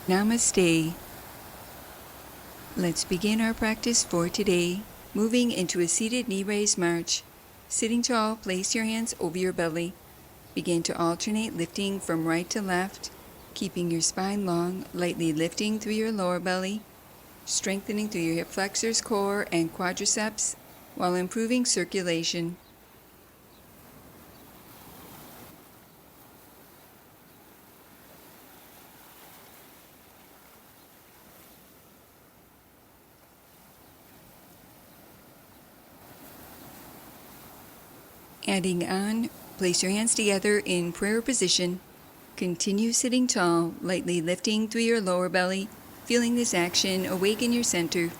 Namaste. Let's begin our practice for today, moving into a seated knee raise march. Sitting tall, place your hands over your belly. Begin to alternate lifting from right to left, keeping your spine long, lightly lifting through your lower belly, strengthening through your hip flexors, core, and quadriceps, while improving circulation. Adding on, place your hands together in prayer position. Continue sitting tall, lightly lifting through your lower belly, feeling this action awaken your center.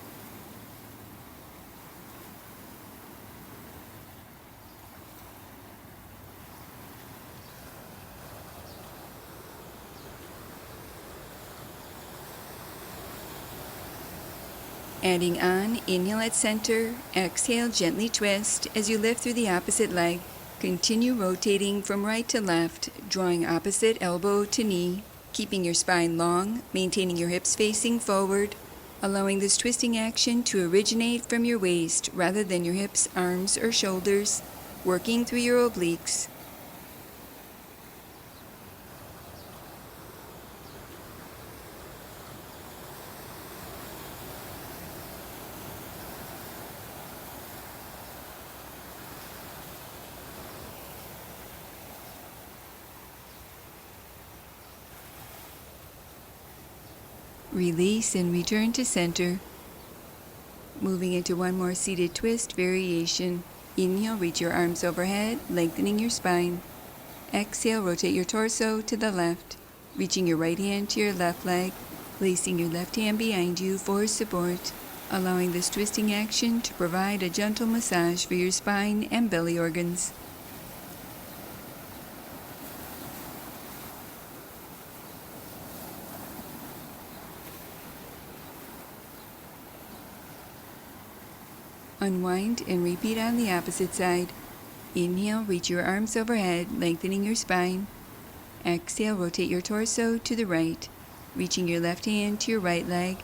Adding on, inhale at center, exhale, gently twist as you lift through the opposite leg. Continue rotating from right to left, drawing opposite elbow to knee, keeping your spine long, maintaining your hips facing forward, allowing this twisting action to originate from your waist rather than your hips, arms, or shoulders, working through your obliques. Release and return to center. Moving into one more seated twist variation. Inhale, reach your arms overhead, lengthening your spine. Exhale, rotate your torso to the left, reaching your right hand to your left leg, placing your left hand behind you for support, allowing this twisting action to provide a gentle massage for your spine and belly organs. Unwind and repeat on the opposite side. Inhale, reach your arms overhead, lengthening your spine. Exhale, rotate your torso to the right, reaching your left hand to your right leg,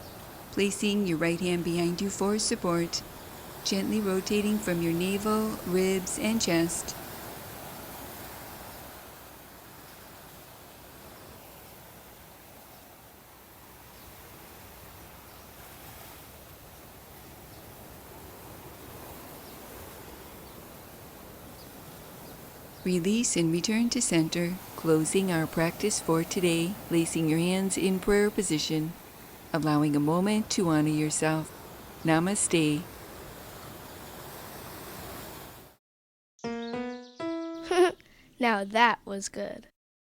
placing your right hand behind you for support, gently rotating from your navel, ribs, and chest. Release and return to center, closing our practice for today, placing your hands in prayer position, allowing a moment to honor yourself. Namaste. Now that was good.